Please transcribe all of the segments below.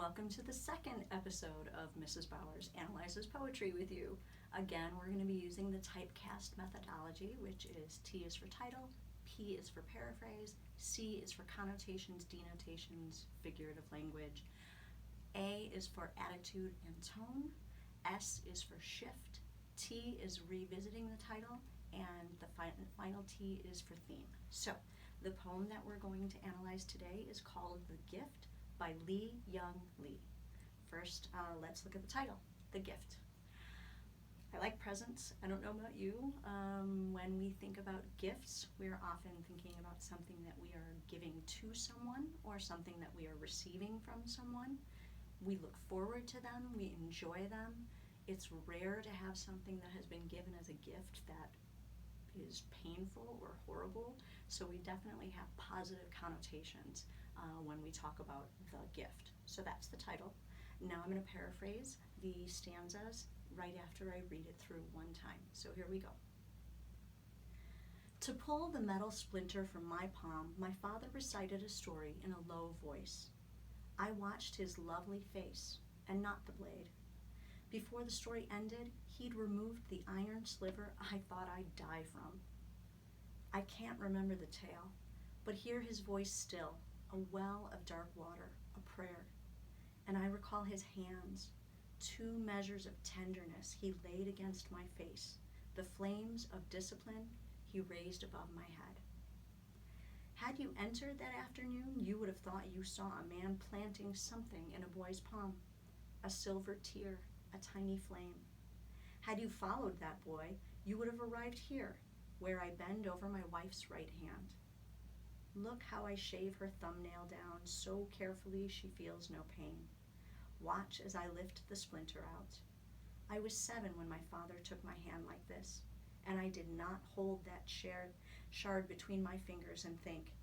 welcome to the second episode of Mrs. Bowers Analyzes Poetry with you. Again, we're going to be using the Tpcastt methodology, which is T is for title, P is for paraphrase, C is for connotations, denotations, figurative language, A is for attitude and tone, S is for shift, T is revisiting the title, and the final T is for theme. So, the poem that we're going to analyze today is called The Gift by Lee Young Lee. First, let's look at the title, The Gift. I like presents. I don't know about you. When we think about gifts, we're often thinking about something that we are giving to someone or something that we are receiving from someone. We look forward to them. We enjoy them. It's rare to have something that has been given as a gift that is painful or horrible, so we definitely have positive connotations when we talk about the gift. So that's the title. Now I'm going to paraphrase the stanzas right after I read it through one time. So here we go. To pull the metal splinter from my palm, my father recited a story in a low voice. I watched his lovely face, and not the blade. Before the story ended, he'd removed the iron sliver I thought I'd die from. I can't remember the tale, but hear his voice still, a well of dark water, a prayer. And I recall his hands, 2 measures of tenderness he laid against my face, the flames of discipline he raised above my head. Had you entered that afternoon, you would have thought you saw a man planting something in a boy's palm, a silver tear, a tiny flame. Had you followed that boy, you would have arrived here, where I bend over my wife's right hand. Look how I shave her thumbnail down so carefully she feels no pain. Watch as I lift the splinter out. I was 7 when my father took my hand like this, and I did not hold that shard between my fingers and think,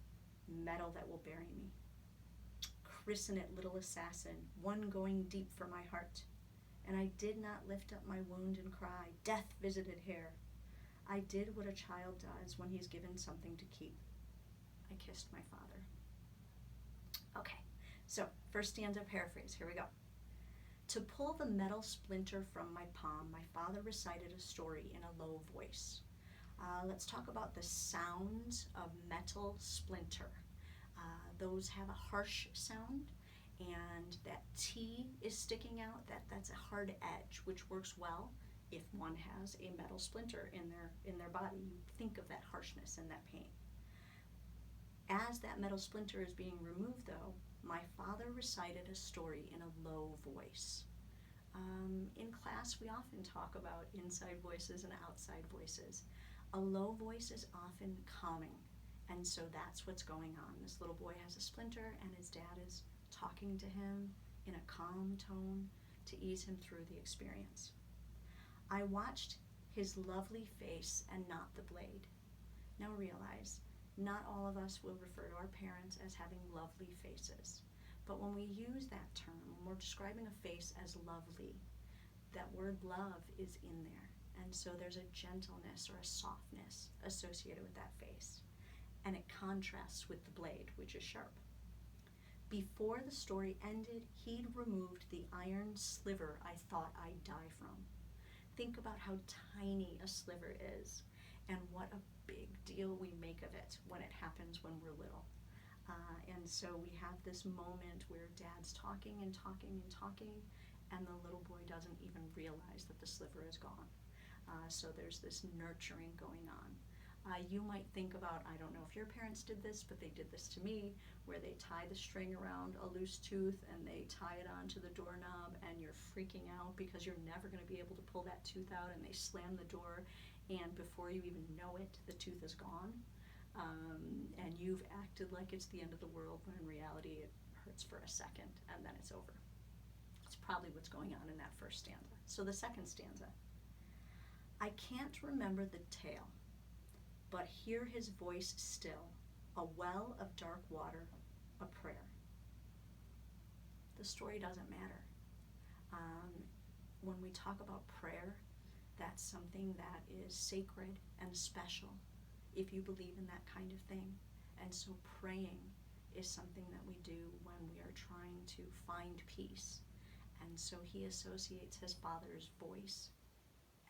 metal that will bury me. Christen it, little assassin, one going deep for my heart. And I did not lift up my wound and cry, death visited here. I did what a child does when he's given something to keep. I kissed my father. Okay, so first stanza paraphrase, here we go. To pull the metal splinter from my palm, my father recited a story in a low voice. Let's talk about the sounds of metal splinter. Those have a harsh sound, and that T is sticking out. That's a hard edge, which works well if one has a metal splinter in their body. You think of that harshness and that pain. As that metal splinter is being removed, though, my father recited a story in a low voice. In class, we often talk about inside voices and outside voices. A low voice is often calming, and so that's what's going on. This little boy has a splinter, and his dad is talking to him in a calm tone to ease him through the experience. I watched his lovely face and not the blade. Now realize, not all of us will refer to our parents as having lovely faces. But when we use that term, when we're describing a face as lovely, that word love is in there. And so there's a gentleness or a softness associated with that face. And it contrasts with the blade, which is sharp. Before the story ended, he'd removed the iron sliver I thought I'd die from. Think about how tiny a sliver is and what a big deal we make of it when it happens when we're little. And so we have this moment where dad's talking and talking and talking, and the little boy doesn't even realize that the sliver is gone. So there's this nurturing going on. You might think about, I don't know if your parents did this, but they did this to me, where they tie the string around a loose tooth and they tie it onto the doorknob, and you're freaking out because you're never going to be able to pull that tooth out, and they slam the door, and before you even know it, the tooth is gone. And you've acted like it's the end of the world, when in reality it hurts for a second and then it's over. It's probably what's going on in that first stanza. So the second stanza. I can't remember the tale, but hear his voice still, a well of dark water, a prayer. The story doesn't matter. When we talk about prayer, that's something that is sacred and special if you believe in that kind of thing. And so praying is something that we do when we are trying to find peace. And so he associates his father's voice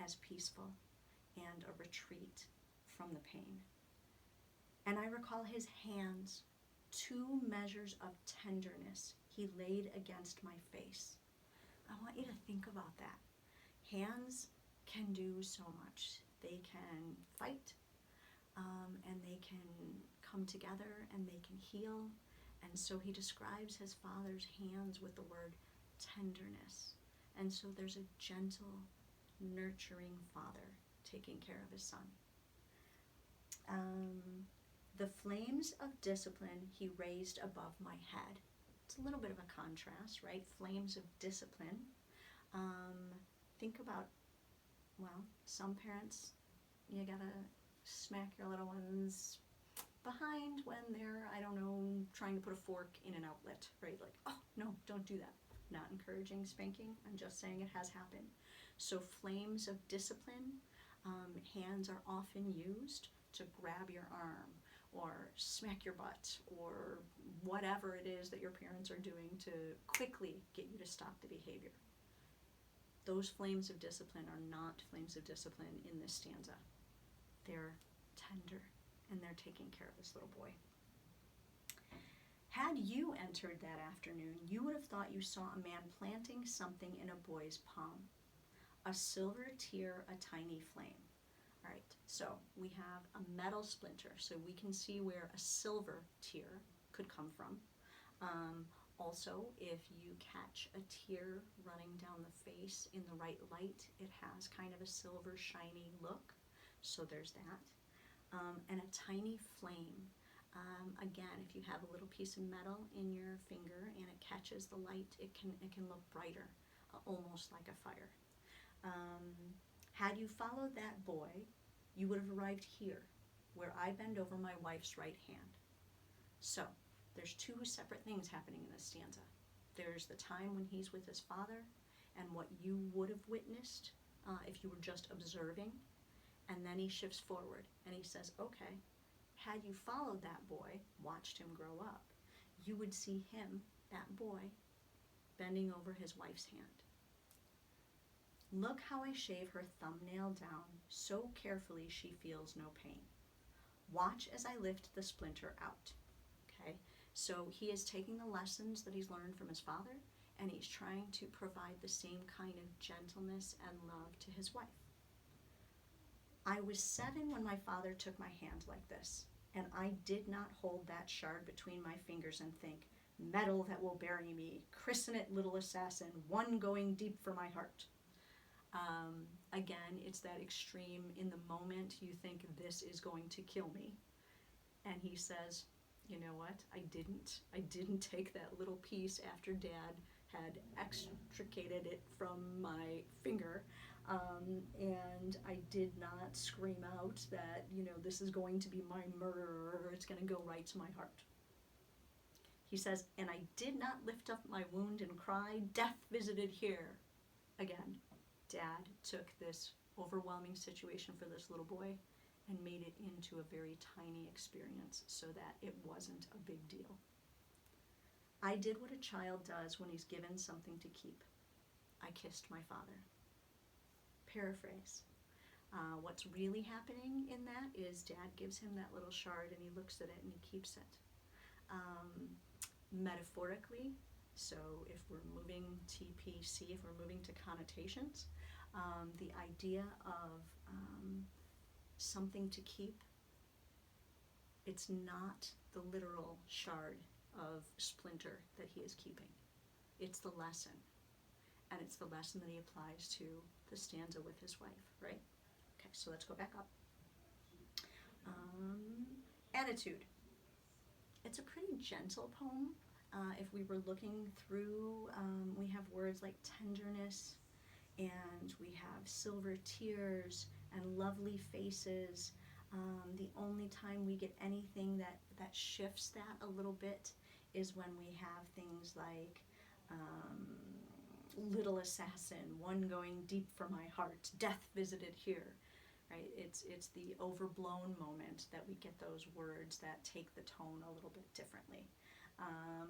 as peaceful and a retreat from the pain. And I recall his hands, 2 measures of tenderness he laid against my face. I want you to think about that. Hands can do so much. They can fight, and they can come together, and they can heal. And so he describes his father's hands with the word tenderness. And so there's a gentle, nurturing father taking care of his son. The flames of discipline he raised above my head. It's a little bit of a contrast, right? Flames of discipline. Think about, well, some parents, you gotta smack your little ones behind when they're, I don't know, trying to put a fork in an outlet, right? Like, oh, no, don't do that. Not encouraging spanking. I'm just saying it has happened. So flames of discipline, hands are often used to grab your arm or smack your butt or whatever it is that your parents are doing to quickly get you to stop the behavior. Those flames of discipline are not flames of discipline in this stanza. They're tender, and they're taking care of this little boy. Had you entered that afternoon, you would have thought you saw a man planting something in a boy's palm. A silver tear, a tiny flame. All right, so we have a metal splinter, so we can see where a silver tear could come from. Also, if you catch a tear running down the face in the right light, it has kind of a silver shiny look, so there's that. And a tiny flame. Again, if you have a little piece of metal in your finger and it catches the light, it can look brighter, almost like a fire. Had you followed that boy, you would have arrived here, where I bend over my wife's right hand. So, there's 2 separate things happening in this stanza. There's the time when he's with his father, and what you would have witnessed if you were just observing, and then he shifts forward, and he says, okay, had you followed that boy, watched him grow up, you would see him, that boy, bending over his wife's hand. Look how I shave her thumbnail down, so carefully she feels no pain. Watch as I lift the splinter out. Okay, so he is taking the lessons that he's learned from his father, and he's trying to provide the same kind of gentleness and love to his wife. I was 7 when my father took my hand like this, and I did not hold that shard between my fingers and think, metal that will bury me, christen it little assassin, one going deep for my heart. Again, it's that extreme, in the moment you think this is going to kill me. And he says, you know what, I didn't take that little piece after Dad had extricated it from my finger, and I did not scream out that, this is going to be my murderer, it's going to go right to my heart. He says, and I did not lift up my wound and cry, death visited here. Again, Dad took this overwhelming situation for this little boy and made it into a very tiny experience so that it wasn't a big deal. I did what a child does when he's given something to keep. I kissed my father. Paraphrase. What's really happening in that is Dad gives him that little shard and he looks at it and he keeps it. Metaphorically, so if we're moving TPC, if we're moving to connotations, the idea of something to keep, it's not the literal shard of splinter that he is keeping. It's the lesson. And it's the lesson that he applies to the stanza with his wife, right? Okay, so let's go back up. Attitude. It's a pretty gentle poem. If we were looking through, we have words like tenderness, and we have silver tears and lovely faces. The only time we get anything that shifts that a little bit is when we have things like little assassin, one going deep for my heart, death visited here, right? It's the overblown moment that we get those words that take the tone a little bit differently.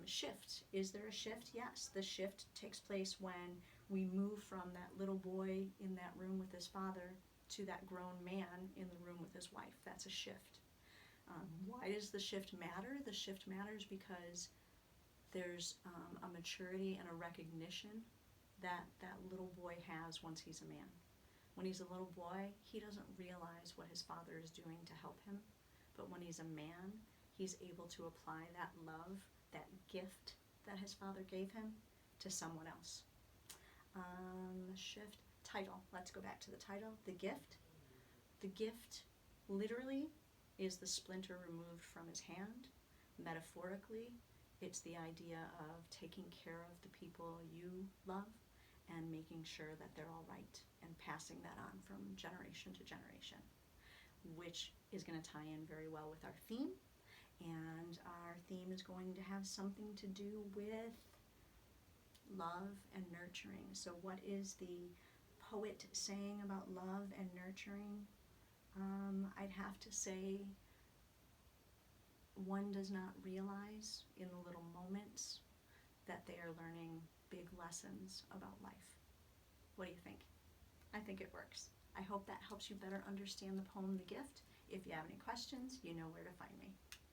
Shift. Is there a shift? Yes. The shift takes place when we move from that little boy in that room with his father to that grown man in the room with his wife. That's a shift. Why does the shift matter? The shift matters because there's a maturity and a recognition that that little boy has once he's a man. When he's a little boy, he doesn't realize what his father is doing to help him. But when he's a man, he's able to apply that love, that gift that his father gave him to someone else. Shift. Title. Let's go back to the title. The gift. The gift literally is the splinter removed from his hand. Metaphorically, it's the idea of taking care of the people you love and making sure that they're all right and passing that on from generation to generation, which is going to tie in very well with our theme. And our theme is going to have something to do with love and nurturing. So what is the poet saying about love and nurturing? I'd have to say one does not realize in the little moments that they are learning big lessons about life. What do you think? I think it works. I hope that helps you better understand the poem, The Gift. If you have any questions, you know where to find me.